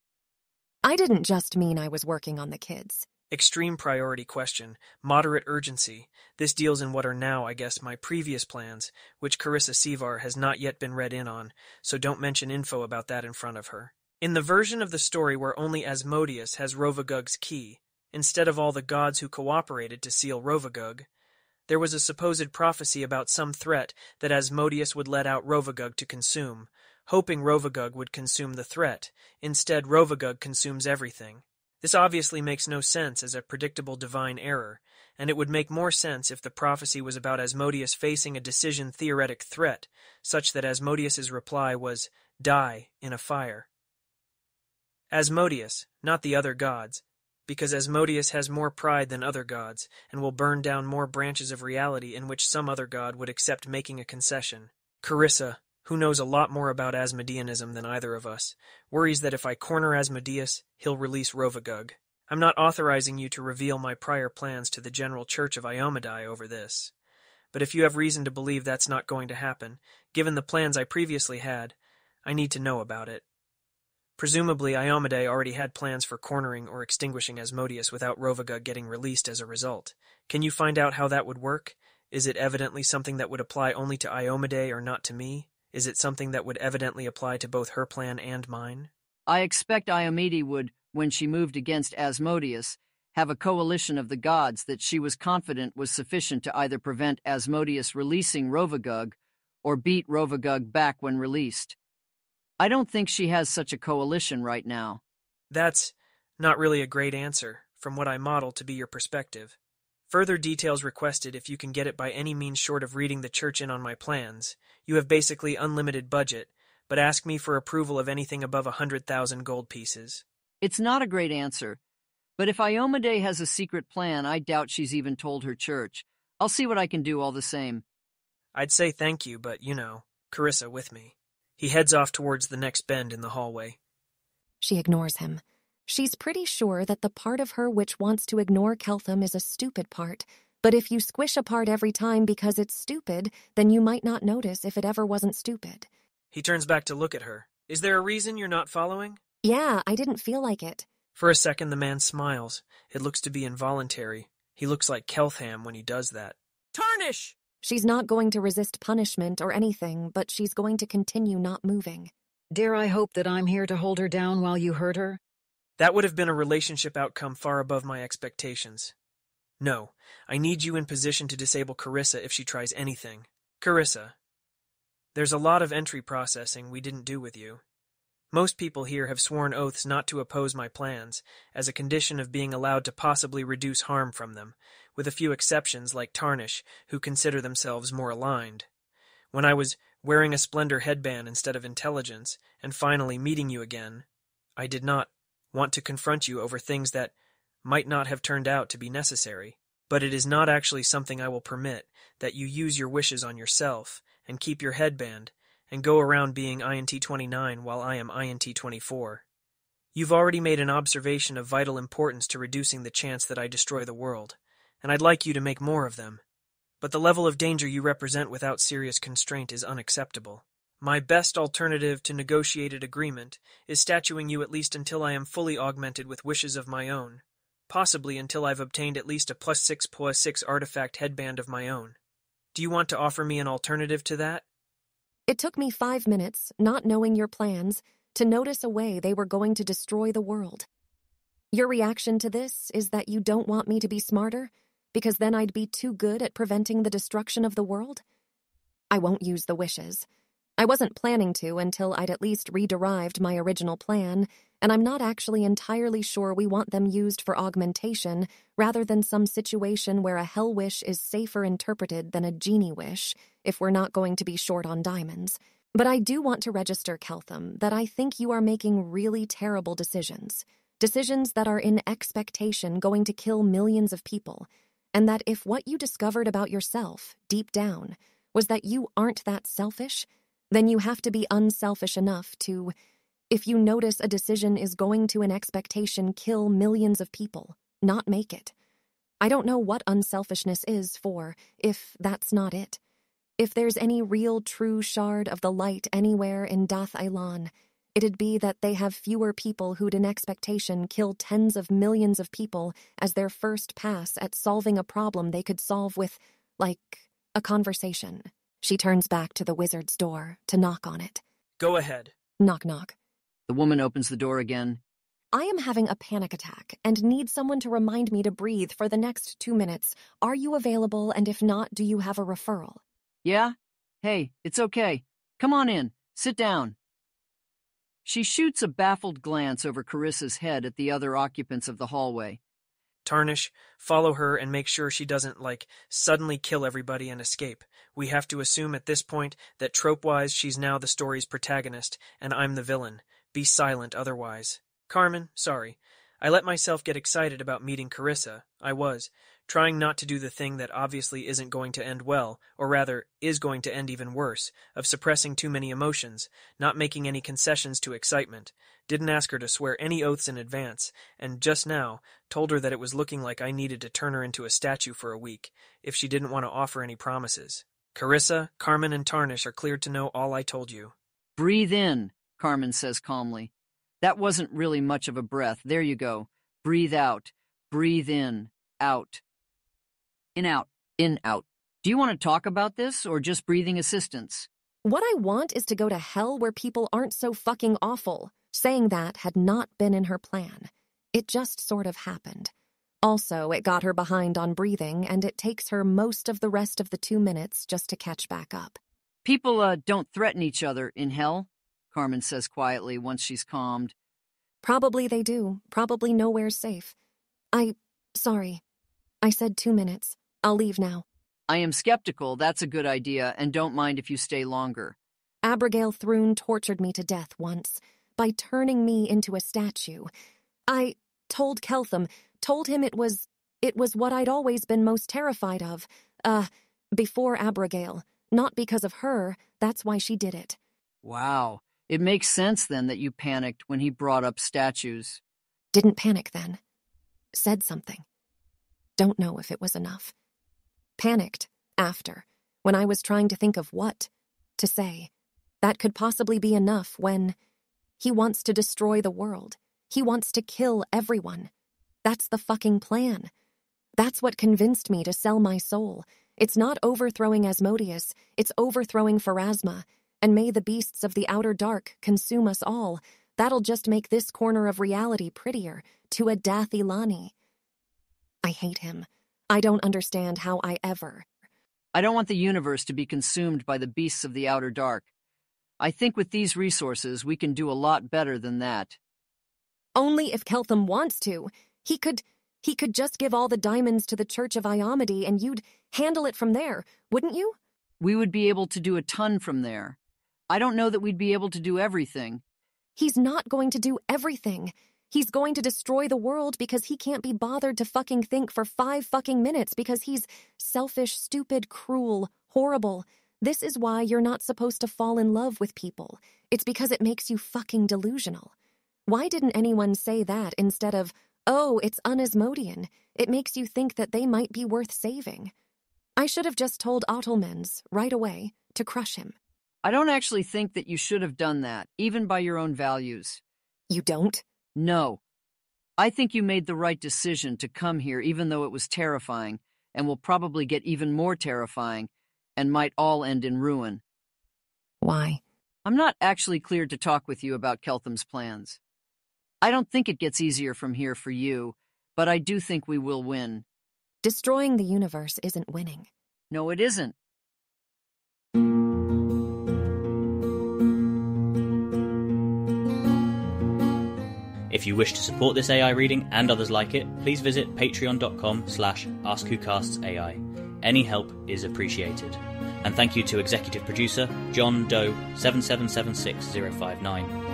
I didn't just mean I was working on the kids. Extreme priority question, moderate urgency. This deals in what are now, I guess, my previous plans, which Carissa Sevar has not yet been read in on, so don't mention info about that in front of her. In the version of the story where only Asmodeus has Rovagug's key, instead of all the gods who cooperated to seal Rovagug, there was a supposed prophecy about some threat that Asmodeus would let out Rovagug to consume, hoping Rovagug would consume the threat. Instead, Rovagug consumes everything. This obviously makes no sense as a predictable divine error, and it would make more sense if the prophecy was about Asmodeus facing a decision-theoretic threat, such that Asmodeus's reply was, "Die in a fire." Asmodeus, not the other gods, because Asmodeus has more pride than other gods, and will burn down more branches of reality in which some other god would accept making a concession. Carissa, who knows a lot more about Asmodeanism than either of us, worries that if I corner Asmodeus, he'll release Rovagug. I'm not authorizing you to reveal my prior plans to the General Church of Iomedae over this. But if you have reason to believe that's not going to happen, given the plans I previously had, I need to know about it. Presumably, Iomedae already had plans for cornering or extinguishing Asmodeus without Rovagug getting released as a result. Can you find out how that would work? Is it evidently something that would apply only to Iomedae or not to me? Is it something that would evidently apply to both her plan and mine? I expect Iomedae would, when she moved against Asmodeus, have a coalition of the gods that she was confident was sufficient to either prevent Asmodeus releasing Rovagug or beat Rovagug back when released. I don't think she has such a coalition right now. That's not really a great answer, from what I model to be your perspective. Further details requested if you can get it by any means short of reading the church in on my plans. You have basically unlimited budget, but ask me for approval of anything above 100,000 gold pieces. It's not a great answer, but if Iomedae has a secret plan, I doubt she's even told her church. I'll see what I can do all the same. I'd say thank you, but, Carissa with me. He heads off towards the next bend in the hallway. She ignores him. She's pretty sure that the part of her which wants to ignore Keltham is a stupid part, but if you squish a part every time because it's stupid, then you might not notice if it ever wasn't stupid. He turns back to look at her. Is there a reason you're not following? Yeah, I didn't feel like it. For a second, the man smiles. It looks to be involuntary. He looks like Keltham when he does that. Tarnish! She's not going to resist punishment or anything, but she's going to continue not moving. Dare I hope that I'm here to hold her down while you hurt her? That would have been a relationship outcome far above my expectations. No, I need you in position to disable Carissa if she tries anything. Carissa, there's a lot of entry processing we didn't do with you. Most people here have sworn oaths not to oppose my plans, as a condition of being allowed to possibly reduce harm from them, with a few exceptions like Tarnish, who consider themselves more aligned. When I was wearing a Splendor headband instead of intelligence, and finally meeting you again, I did not want to confront you over things that might not have turned out to be necessary. But it is not actually something I will permit, that you use your wishes on yourself, and keep your headband, and go around being INT-29 while I am INT-24. You've already made an observation of vital importance to reducing the chance that I destroy the world, and I'd like you to make more of them. But the level of danger you represent without serious constraint is unacceptable. My best alternative to negotiated agreement is statuing you at least until I am fully augmented with wishes of my own, possibly until I've obtained at least a +6/+6 artifact headband of my own. Do you want to offer me an alternative to that? It took me 5 minutes, not knowing your plans, to notice a way they were going to destroy the world. Your reaction to this is that you don't want me to be smarter, because then I'd be too good at preventing the destruction of the world? I won't use the wishes. I wasn't planning to until I'd at least re-derived my original plan, and I'm not actually entirely sure we want them used for augmentation rather than some situation where a hell wish is safer interpreted than a genie wish if we're not going to be short on diamonds. But I do want to register, Keltham, that I think you are making really terrible decisions. Decisions that are in expectation going to kill millions of people, and that if what you discovered about yourself, deep down, was that you aren't that selfish, then you have to be unselfish enough to, if you notice a decision is going to an expectation kill millions of people, not make it. I don't know what unselfishness is for, if that's not it. If there's any real true shard of the light anywhere in Dath Ilan, it'd be that they have fewer people who'd in expectation kill tens of millions of people as their first pass at solving a problem they could solve with, like, a conversation. She turns back to the wizard's door to knock on it. Go ahead. Knock, knock. The woman opens the door again. I am having a panic attack and need someone to remind me to breathe for the next 2 minutes. Are you available, and if not, do you have a referral? Yeah? Hey, it's okay. Come on in. Sit down. She shoots a baffled glance over Carissa's head at the other occupants of the hallway. Tarnish, follow her and make sure she doesn't, suddenly kill everybody and escape. We have to assume at this point that trope-wise she's now the story's protagonist, and I'm the villain. Be silent otherwise. Carmen, sorry. I let myself get excited about meeting Carissa. I was, trying not to do the thing that obviously isn't going to end well, or rather, is going to end even worse, of suppressing too many emotions, not making any concessions to excitement. Didn't ask her to swear any oaths in advance, and just now told her that it was looking like I needed to turn her into a statue for a week, if she didn't want to offer any promises. Carissa, Carmen, and Tarnish are cleared to know all I told you. Breathe in, Carmen says calmly. That wasn't really much of a breath. There you go. Breathe out. Breathe in. Out. In, out. In, out. Do you want to talk about this, or just breathing assistance? What I want is to go to hell where people aren't so fucking awful. Saying that had not been in her plan. It just sort of happened. Also, it got her behind on breathing, and it takes her most of the rest of the 2 minutes just to catch back up. People, don't threaten each other in hell, Carmen says quietly once she's calmed. Probably they do. Probably nowhere's safe. Sorry. I said 2 minutes. I'll leave now. I am skeptical. That's a good idea, and don't mind if you stay longer. Abigail Thrune tortured me to death once by turning me into a statue. I told Keltham, told him it was what I'd always been most terrified of. Before Abigail. Not because of her, that's why she did it. Wow. It makes sense then that you panicked when he brought up statues. Didn't panic then. Said something. Don't know if it was enough. Panicked after, when I was trying to think of what to say. That could possibly be enough when he wants to destroy the world. He wants to kill everyone. That's the fucking plan. That's what convinced me to sell my soul. It's not overthrowing Asmodeus, it's overthrowing Pharasma. And may the beasts of the outer dark consume us all. That'll just make this corner of reality prettier to a Dath Ilani. I hate him. I don't understand how I ever. I don't want the universe to be consumed by the beasts of the outer dark. I think with these resources, we can do a lot better than that. Only if Keltham wants to. He could just give all the diamonds to the Church of Iomade and you'd handle it from there, wouldn't you? We would be able to do a ton from there. I don't know that we'd be able to do everything. He's not going to do everything. He's going to destroy the world because he can't be bothered to fucking think for 5 fucking minutes because he's selfish, stupid, cruel, horrible. This is why you're not supposed to fall in love with people. It's because it makes you fucking delusional. Why didn't anyone say that instead of, oh, it's un-Asmodean. It makes you think that they might be worth saving. I should have just told Ottelmans right away to crush him. I don't actually think that you should have done that, even by your own values. You don't? No. I think you made the right decision to come here even though it was terrifying, and will probably get even more terrifying, and might all end in ruin. Why? I'm not actually cleared to talk with you about Keltham's plans. I don't think it gets easier from here for you, but I do think we will win. Destroying the universe isn't winning. No, it isn't. If you wish to support this AI reading and others like it, please visit patreon.com/AskWhoCastsAI. Any help is appreciated. And thank you to executive producer John Doe 7776059.